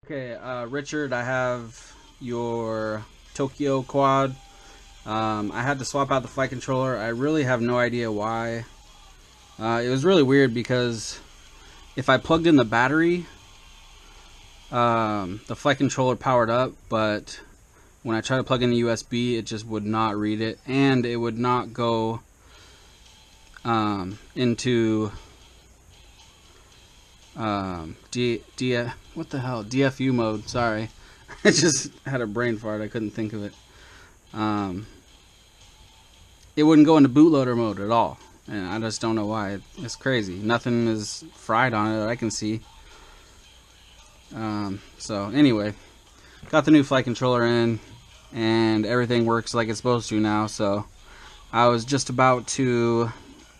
Okay, Richard, I have your Tokyo quad. I had to swap out the flight controller. I really have no idea why. It was really weird because if I plugged in the battery, the flight controller powered up, but when I tried to plug in the USB, it just would not read it, and it would not go into what the hell, DFU mode. Sorry, I just had a brain fart. I couldn't think of it. It wouldn't go into bootloader mode at all, and I just don't know why. It's crazy. Nothing is fried on it that I can see. So anyway, got the new flight controller in, and everything works like it's supposed to now. So I was just about to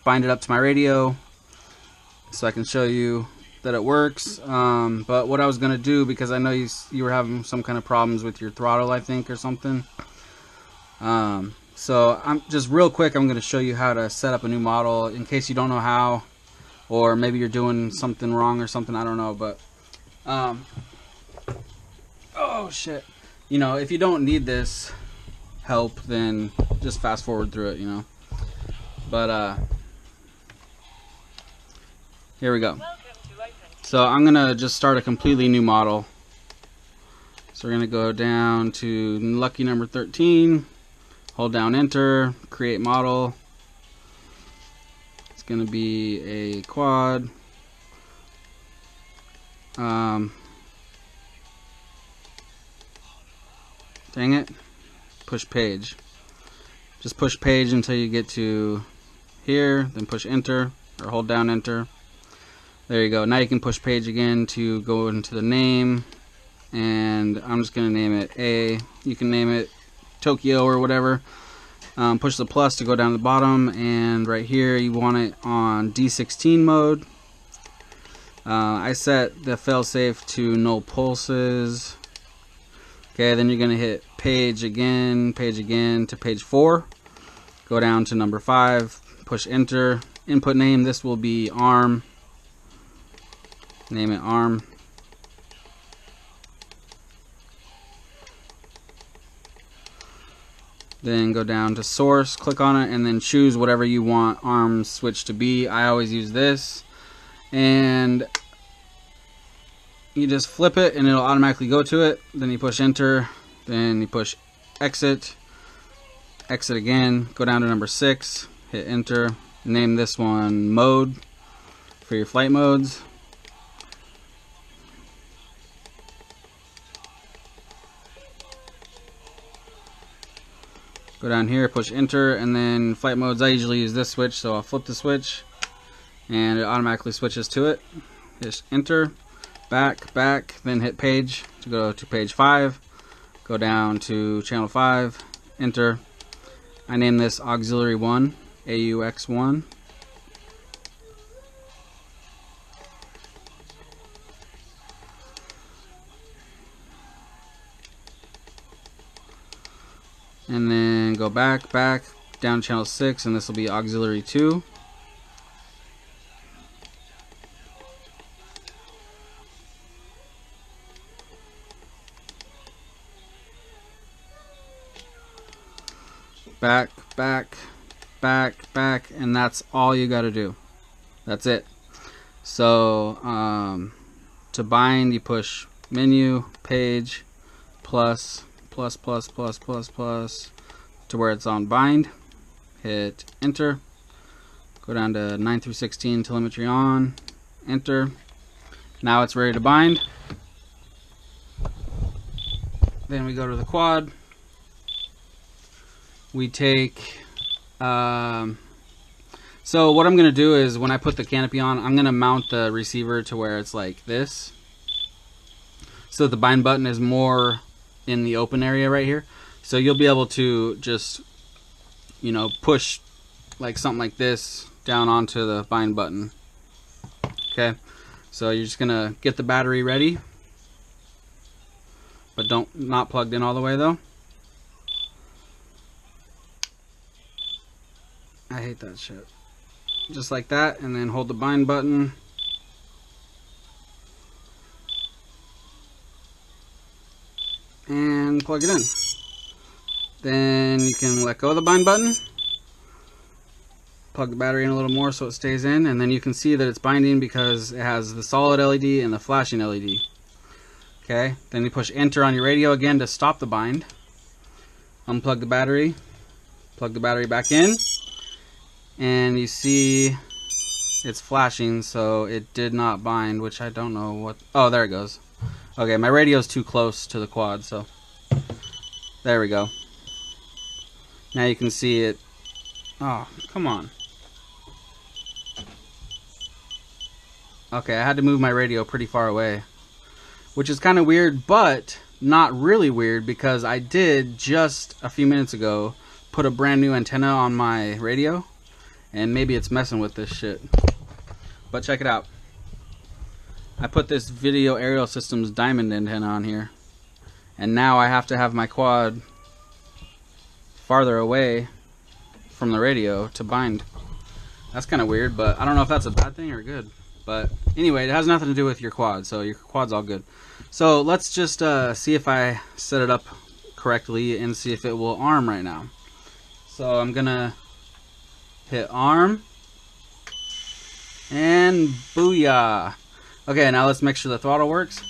bind it up to my radio so I can show you that it works. But what I was gonna do, because I know you were having some kind of problems with your throttle, I think, or something. So I'm just real quick, I'm gonna show you how to set up a new model in case you don't know how, or maybe you're doing something wrong or something, I don't know. But oh shit, you know, if you don't need this help, then just fast forward through it, you know. But here we go. So I'm gonna just start a completely new model. So we're gonna go down to lucky number 13, hold down enter, create model. It's gonna be a quad. Dang it, push page. Just push page until you get to here, then push enter or hold down enter. There you go. Now you can push page again to go into the name, and I'm just going to name it A. You can name it Tokyo or whatever. Push the plus to go down to the bottom, and right here you want it on D16 mode. I set the failsafe to no pulses. Okay, then you're going to hit page again to page 4. Go down to number 5, push enter. Input name, this will be ARM. Name it ARM. Then go down to source, click on it, and then choose whatever you want ARM switch to be. I always use this. And you just flip it and it'll automatically go to it. Then you push enter, then you push exit, exit again, go down to number 6, hit enter, name this one mode for your flight modes. Go down here, push enter, and then flight modes, I usually use this switch, so I'll flip the switch and it automatically switches to it. Just enter, back, then hit page to go to page 5. Go down to channel 5, enter. I name this auxiliary 1, AUX1. And then go back down channel 6, and this will be auxiliary 2. Back, and that's all you got to do. That's it. So to bind, you push menu, page, plus to where it's on bind. Hit enter. Go down to 9 through 16 telemetry on. Enter. Now it's ready to bind. Then we go to the quad. We take so what I'm gonna do is when I put the canopy on, I'm gonna mount the receiver to where it's like this, so the bind button is more in the open area right here. So you'll be able to just, you know, push like something like this down onto the bind button. Okay, so you're just gonna get the battery ready, but not plugged in all the way though. I hate that shit. Just like that, and then hold the bind button. and plug it in. Then you can let go of the bind button, plug the battery in a little more so it stays in, and then you can see that it's binding because it has the solid LED and the flashing LED. Okay, then you push enter on your radio again to stop the bind. Unplug the battery, plug the battery back in, and you see it's flashing, so it did not bind, which I don't know what. Oh, there it goes. Okay, my radio's too close to the quad, so there we go. Now you can see it. Oh, come on. Okay, I had to move my radio pretty far away, which is kind of weird, but not really weird, because I did just a few minutes ago put a brand new antenna on my radio, and maybe it's messing with this shit. But check it out. I put this Video Aerial Systems diamond antenna on here, and now I have to have my quad farther away from the radio to bind. That's kind of weird, but I don't know if that's a bad thing or good. But anyway, it has nothing to do with your quad, so your quad's all good. So let's just see if I set it up correctly and see if it will arm right now. So I'm gonna hit arm, and booyah. Okay, now let's make sure the throttle works.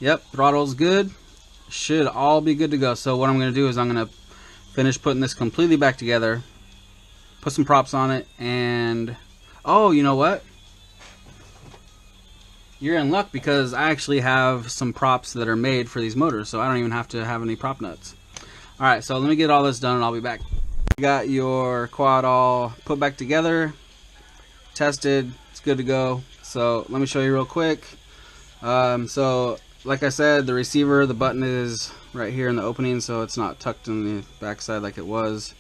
Yep, throttle's good. Should all be good to go. So what I'm gonna do is I'm gonna finish putting this completely back together, put some props on it, and oh, you know what? You're in luck, because I actually have some props that are made for these motors, so I don't even have to have any prop nuts. Alright, so let me get all this done and I'll be back. You got your quad all put back together, tested, it's good to go. So let me show you real quick. So like I said, the receiver, the button is right here in the opening, so it's not tucked in the backside like it was.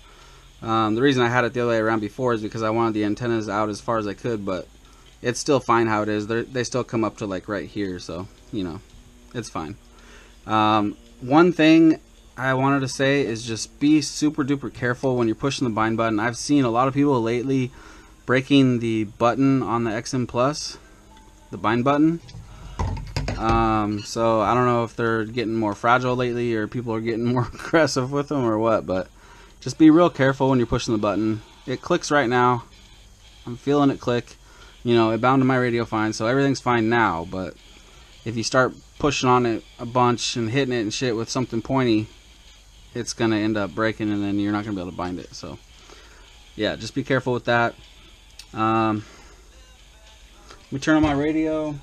The reason I had it the other way around before is because I wanted the antennas out as far as I could, but it's still fine how it is. They still come up to like right here, so you know, it's fine. One thing I wanted to say is just be super duper careful when you're pushing the bind button. I've seen a lot of people lately breaking the button on the XM Plus, the bind button. So I don't know if they're getting more fragile lately or people are getting more aggressive with them or what, but just be real careful when you're pushing the button. It clicks right now. I'm feeling it click. You know, it bound to my radio fine, so everything's fine now, but if you start pushing on it a bunch and hitting it and shit with something pointy, it's gonna end up breaking, and then you're not gonna be able to bind it. So yeah, just be careful with that. Let me turn on my radio.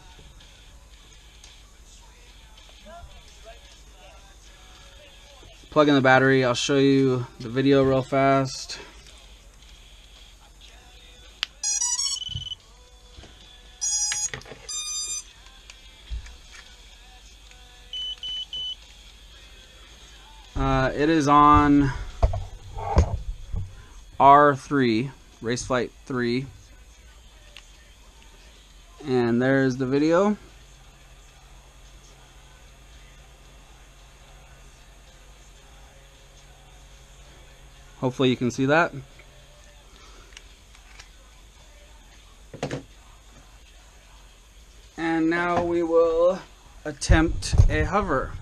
Plug in the battery. I'll show you the video real fast. It is on R3, Race Flight 3, and there's the video. Hopefully you can see that. And now we will attempt a hover.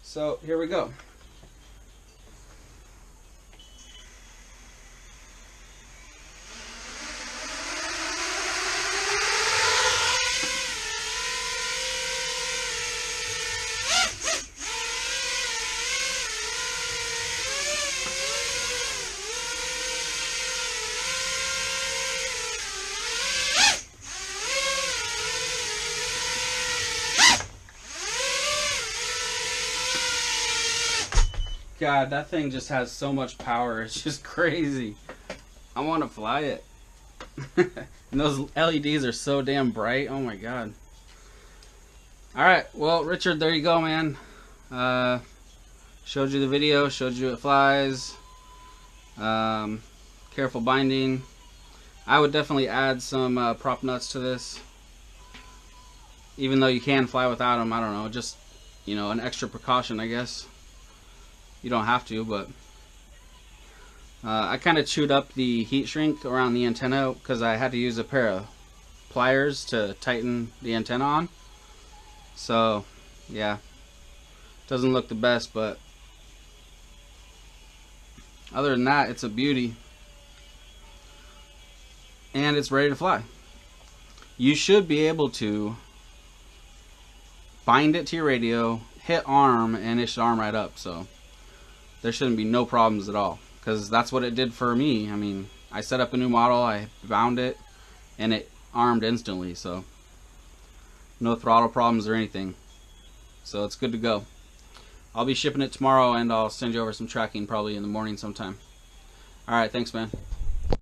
So here we go. God, that thing just has so much power. It's just crazy. I want to fly it. And those LEDs are so damn bright. Oh my God. Alright, well, Richard, there you go, man. Showed you the video, showed you it flies. Careful binding. I would definitely add some prop nuts to this. Even though you can fly without them, I don't know. Just, you know, an extra precaution, I guess. You don't have to, but I kind of chewed up the heat shrink around the antenna because I had to use a pair of pliers to tighten the antenna on. So yeah, doesn't look the best, but other than that, it's a beauty. And it's ready to fly. You should be able to bind it to your radio, hit arm, and it should arm right up. So there shouldn't be no problems at all, because that's what it did for me. I mean, I set up a new model, I bound it, and it armed instantly. So no throttle problems or anything. So it's good to go. I'll be shipping it tomorrow, and I'll send you over some tracking probably in the morning sometime. Alright, thanks man.